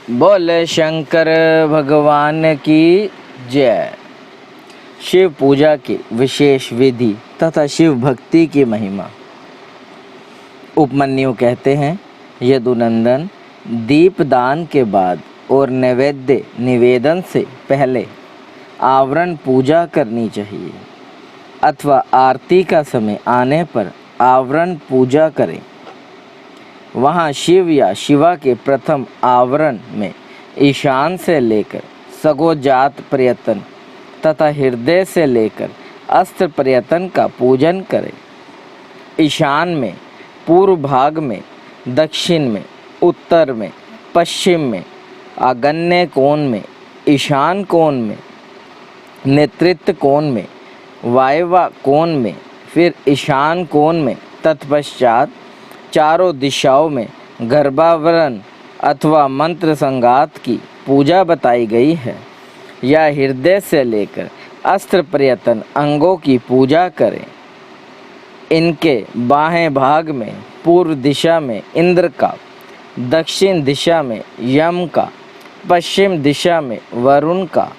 बोले शंकर भगवान की जय। शिव पूजा की विशेष विधि तथा शिव भक्ति की महिमा। उपमन्यु कहते हैं, यदुनंदन, दीपदान के बाद और नैवेद्य निवेदन से पहले आवरण पूजा करनी चाहिए अथवा आरती का समय आने पर आवरण पूजा करें। वहाँ शिव या शिवा के प्रथम आवरण में ईशान से लेकर सगोजात पर्यतन तथा हृदय से लेकर अस्त्र पर्यतन का पूजन करें। ईशान में, पूर्व भाग में, दक्षिण में, उत्तर में, पश्चिम में, आग्नेय कोण में, ईशान कोण में, नेतृत्व कोण में, वायव्य कोण में, फिर ईशान कोण में, तत्पश्चात चारों दिशाओं में गर्भावरण अथवा मंत्र संगात की पूजा बताई गई है। या हृदय से लेकर अस्त्र पर्यतन अंगों की पूजा करें। इनके बाहें भाग में पूर्व दिशा में इंद्र का, दक्षिण दिशा में यम का, पश्चिम दिशा में वरुण का,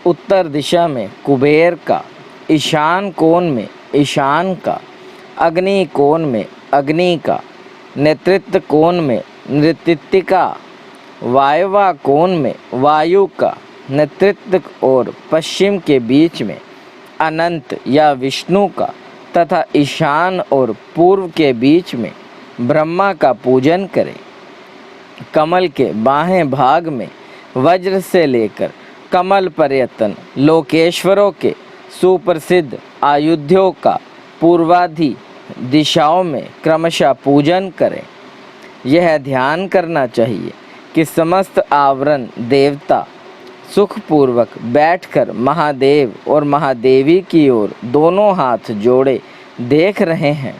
उत्तर दिशा में कुबेर का, ईशान कोण में ईशान का, अग्नि कोण में अग्नि का, नेतृत्व कोण में नृत्य का, वायव्य कोण में वायु का, नेतृत्व और पश्चिम के बीच में अनंत या विष्णु का तथा ईशान और पूर्व के बीच में ब्रह्मा का पूजन करें। कमल के बाहें भाग में वज्र से लेकर कमल पर्यतन लोकेश्वरों के सुप्रसिद्ध आयुधों का पूर्वाधि दिशाओं में क्रमशः पूजन करें। यह ध्यान करना चाहिए कि समस्त आवरण देवता सुखपूर्वक बैठकर महादेव और महादेवी की ओर दोनों हाथ जोड़े देख रहे हैं।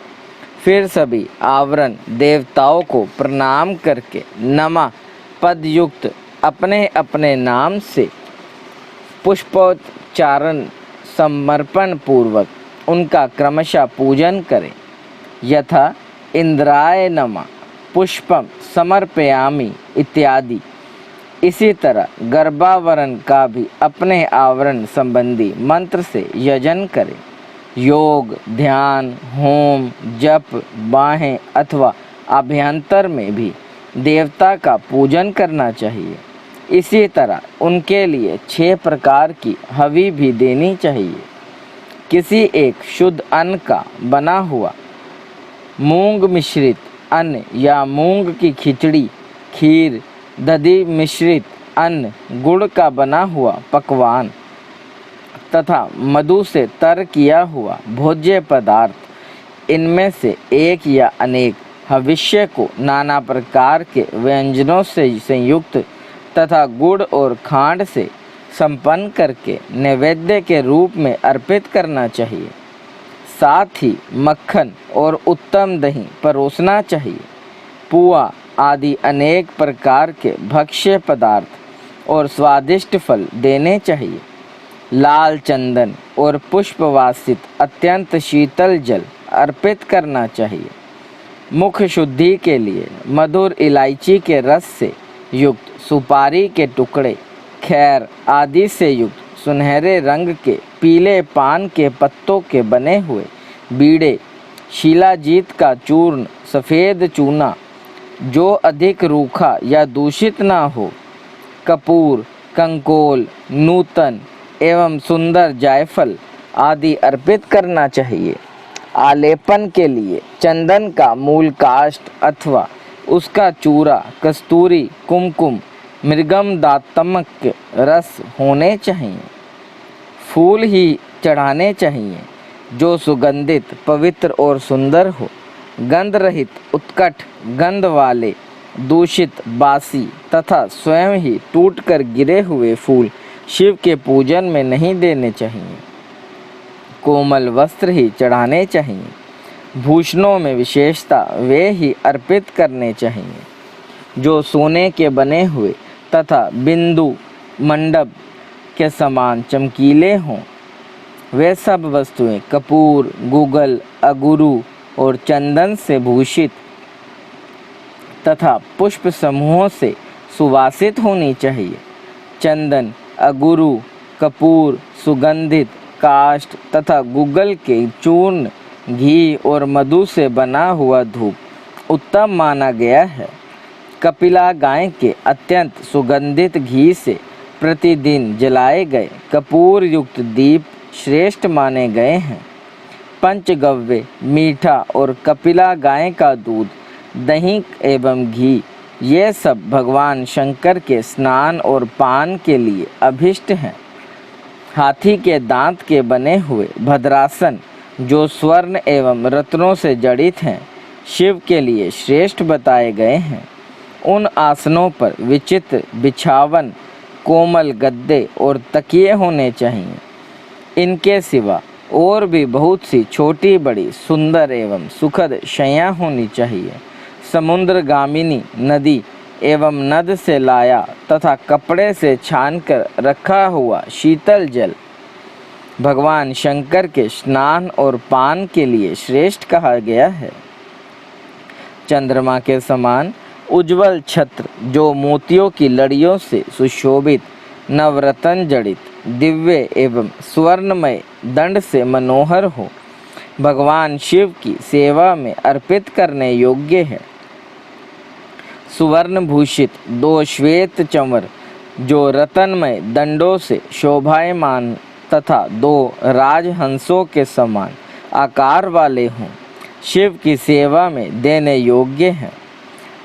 फिर सभी आवरण देवताओं को प्रणाम करके नमः पद युक्त अपने अपने नाम से पुष्पोच्चारण समर्पण पूर्वक उनका क्रमशः पूजन करें। यथा इंद्राय नमः पुष्पम समर्पयामि इत्यादि। इसी तरह गर्भावरण का भी अपने आवरण संबंधी मंत्र से यजन करें। योग, ध्यान, होम, जप, बाहें अथवा अभ्यंतर में भी देवता का पूजन करना चाहिए। इसी तरह उनके लिए 6 प्रकार की हवि भी देनी चाहिए। किसी एक शुद्ध अन्न का बना हुआ मूंग मिश्रित अन्न या मूंग की खिचड़ी, खीर, दधी मिश्रित अन्न, गुड़ का बना हुआ पकवान तथा मधु से तर किया हुआ भोज्य पदार्थ, इनमें से एक या अनेक हविष्य को नाना प्रकार के व्यंजनों से संयुक्त तथा गुड़ और खांड से संपन्न करके नैवेद्य के रूप में अर्पित करना चाहिए। साथ ही मक्खन और उत्तम दही परोसना चाहिए। पुआ आदि अनेक प्रकार के भक्ष्य पदार्थ और स्वादिष्ट फल देने चाहिए। लाल चंदन और पुष्पवासित अत्यंत शीतल जल अर्पित करना चाहिए। मुख शुद्धि के लिए मधुर इलायची के रस से युक्त सुपारी के टुकड़े, खैर आदि से युक्त सुनहरे रंग के पीले पान के पत्तों के बने हुए बीड़े, शिलाजीत का चूर्ण, सफ़ेद चूना जो अधिक रूखा या दूषित ना हो, कपूर, कंकोल, नूतन एवं सुंदर जायफल आदि अर्पित करना चाहिए। आलेपन के लिए चंदन का मूल काष्ठ अथवा उसका चूरा, कस्तूरी, कुमकुम, मृगम दातमक रस होने चाहिए। फूल ही चढ़ाने चाहिए जो सुगंधित, पवित्र और सुंदर हो। गंध रहित, उत्कट गंध वाले, दूषित, बासी तथा स्वयं ही टूटकर गिरे हुए फूल शिव के पूजन में नहीं देने चाहिए। कोमल वस्त्र ही चढ़ाने चाहिए। भूषणों में विशेषता वे ही अर्पित करने चाहिए जो सोने के बने हुए तथा बिंदु मंडप के समान चमकीले हों। वे सब वस्तुएं कपूर, गूगल, अगुरु और चंदन से भूषित तथा पुष्प समूहों से सुवासित होनी चाहिए। चंदन, अगुरु, कपूर, सुगंधित काष्ठ तथा गुग्गल के चूर्ण, घी और मधु से बना हुआ धूप उत्तम माना गया है। कपिला गाय के अत्यंत सुगंधित घी से प्रतिदिन जलाए गए कपूर युक्त दीप श्रेष्ठ माने गए हैं। पंचगव्य, मीठा और कपिला गाय का दूध, दही एवं घी, ये सब भगवान शंकर के स्नान और पान के लिए अभिष्ट हैं। हाथी के दांत के बने हुए भद्रासन, जो स्वर्ण एवं रत्नों से जड़ित हैं, शिव के लिए श्रेष्ठ बताए गए हैं। उन आसनों पर विचित्र बिछावन, कोमल गद्दे और तकिए होने चाहिए। इनके सिवा और भी बहुत सी छोटी बड़ी सुंदर एवं सुखद शैया होनी चाहिए। समुद्रगामिनी नदी एवं नद से लाया तथा कपड़े से छानकर रखा हुआ शीतल जल भगवान शंकर के स्नान और पान के लिए श्रेष्ठ कहा गया है। चंद्रमा के समान उज्जवल छत्र, जो मोतियों की लड़ियों से सुशोभित, नवरत्न जड़ित, दिव्य एवं स्वर्णमय दंड से मनोहर हो, भगवान शिव की सेवा में अर्पित करने योग्य है। सुवर्ण भूषित 2 श्वेत चंवर, जो रतनमय दंडों से शोभायमान तथा 2 राजहंसों के समान आकार वाले हों, शिव की सेवा में देने योग्य हैं।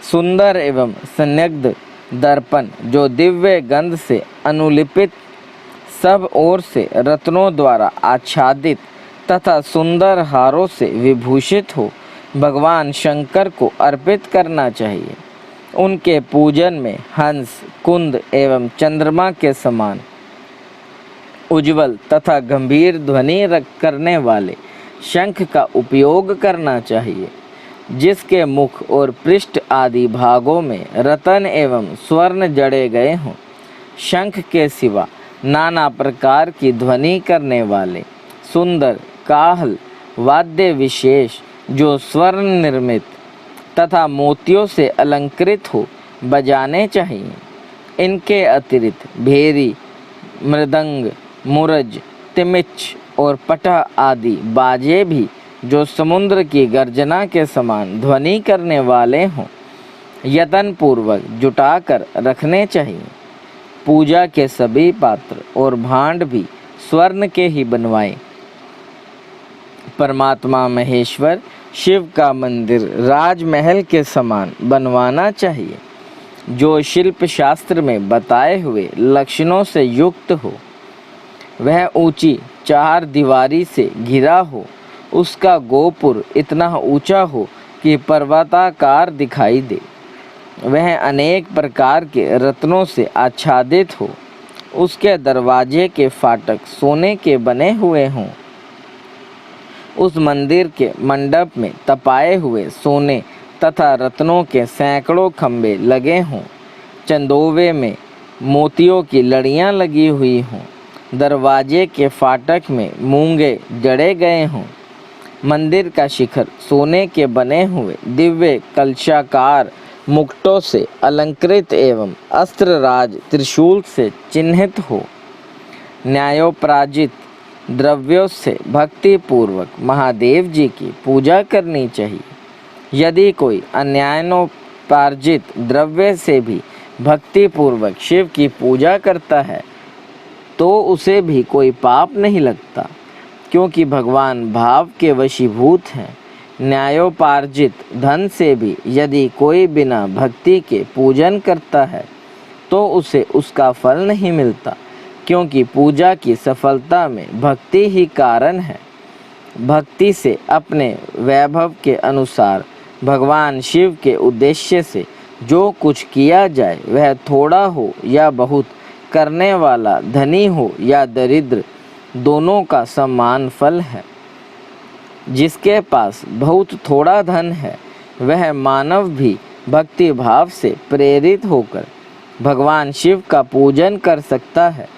सुंदर एवं संदिग्ध दर्पण, जो दिव्य गंध से अनुलिपित, सब ओर से रत्नों द्वारा आच्छादित तथा सुंदर हारों से विभूषित हो, भगवान शंकर को अर्पित करना चाहिए। उनके पूजन में हंस, कुंद एवं चंद्रमा के समान उज्ज्वल तथा गंभीर ध्वनि करने वाले शंख का उपयोग करना चाहिए, जिसके मुख और पृष्ठ आदि भागों में रतन एवं स्वर्ण जड़े गए हों। शंख के सिवा नाना प्रकार की ध्वनि करने वाले सुंदर काहल वाद्य विशेष, जो स्वर्ण निर्मित तथा मोतियों से अलंकृत हो, बजाने चाहिए। इनके अतिरिक्त भेरी, मृदंग, मुरज, तिमिच्छ और पटह आदि बाजे भी, जो समुद्र की गर्जना के समान ध्वनि करने वाले हों, यत्न पूर्वक जुटाकर रखने चाहिए। पूजा के सभी पात्र और भांड भी स्वर्ण के ही बनवाएं। परमात्मा महेश्वर शिव का मंदिर राजमहल के समान बनवाना चाहिए, जो शिल्प शास्त्र में बताए हुए लक्षणों से युक्त हो। वह ऊंची 4 दीवारी से घिरा हो, उसका गोपुर इतना ऊंचा हो कि पर्वताकार दिखाई दे। वह अनेक प्रकार के रत्नों से आच्छादित हो, उसके दरवाजे के फाटक सोने के बने हुए हों। उस मंदिर के मंडप में तपाए हुए सोने तथा रत्नों के सैकड़ों खंभे लगे हों। चंदोवे में मोतियों की लड़ियां लगी हुई हों। दरवाजे के फाटक में मूंगे जड़े गए हों। मंदिर का शिखर सोने के बने हुए दिव्य कलशाकार मुकुटों से अलंकृत एवं अस्त्रराज त्रिशूल से चिन्हित हो। न्यायोपराजित द्रव्यों से भक्ति पूर्वक महादेव जी की पूजा करनी चाहिए। यदि कोई अन्यायोपार्जित द्रव्य से भी भक्ति पूर्वक शिव की पूजा करता है, तो उसे भी कोई पाप नहीं लगता, क्योंकि भगवान भाव के वशीभूत हैं। न्यायोपार्जित धन से भी यदि कोई बिना भक्ति के पूजन करता है, तो उसे उसका फल नहीं मिलता, क्योंकि पूजा की सफलता में भक्ति ही कारण है। भक्ति से अपने वैभव के अनुसार भगवान शिव के उद्देश्य से जो कुछ किया जाए, वह थोड़ा हो या बहुत, करने वाला धनी हो या दरिद्र, दोनों का समान फल है। जिसके पास बहुत थोड़ा धन है, वह मानव भी भक्ति भाव से प्रेरित होकर भगवान शिव का पूजन कर सकता है,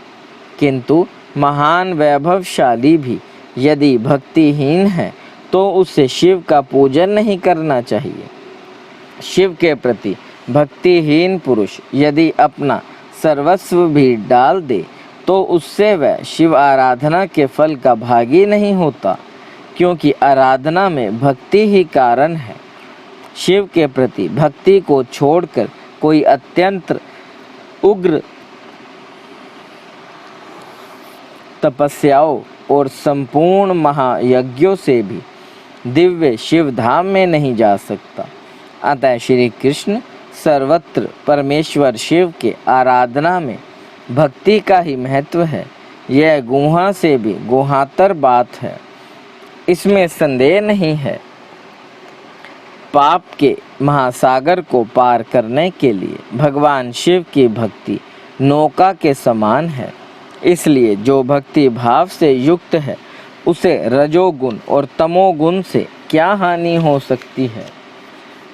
किंतु महान वैभवशाली भी यदि भक्तिहीन है, तो उसे शिव का पूजन नहीं करना चाहिए। शिव के प्रति भक्तिहीन पुरुष यदि अपना सर्वस्व भी डाल दे तो उससे वह शिव आराधना के फल का भागी नहीं होता, क्योंकि आराधना में भक्ति ही कारण है। शिव के प्रति भक्ति को छोड़कर कोई अत्यंत उग्र तपस्याओं और संपूर्ण महायज्ञों से भी दिव्य शिव धाम में नहीं जा सकता। अतः श्री कृष्ण सर्वत्र परमेश्वर शिव के आराधना में भक्ति का ही महत्व है। यह गुहा से भी गुहातर बात है, इसमें संदेह नहीं है। पाप के महासागर को पार करने के लिए भगवान शिव की भक्ति नौका के समान है। इसलिए जो भक्ति भाव से युक्त है उसे रजोगुण और तमोगुण से क्या हानि हो सकती है।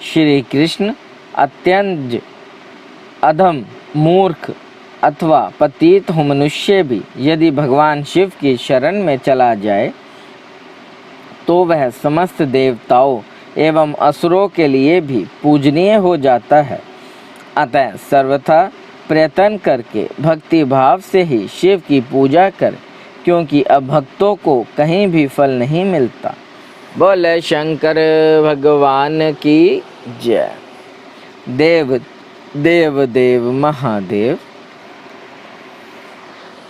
श्री कृष्ण अत्यंत अधम मूर्ख अथवा पतित हो मनुष्य भी यदि भगवान शिव की शरण में चला जाए तो वह समस्त देवताओं एवं असुरों के लिए भी पूजनीय हो जाता है। अतः सर्वथा प्रयत्न करके भक्ति भाव से ही शिव की पूजा कर, क्योंकि अभक्तों को कहीं भी फल नहीं मिलता। बोले शंकर भगवान की जय। देव देव देव महादेव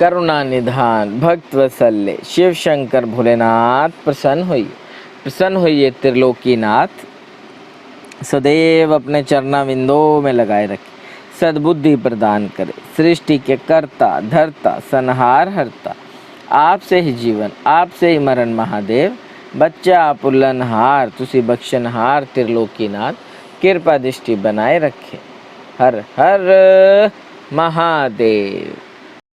करुणा निधान भक्त वत्सल्य शिव शंकर भोलेनाथ प्रसन्न होइए त्रिलोकीनाथ। सदैव अपने चरणाविंदों में लगाए रखे, सद्बुद्धि प्रदान करे। सृष्टि के कर्ता धर्ता संहार हरता, आपसे ही जीवन आपसे ही मरण महादेव। बच्चा पुल्लनहार तुसी बख्शनहार त्रिलोकीनाथ, कृपा दृष्टि बनाए रखे। हर हर महादेव।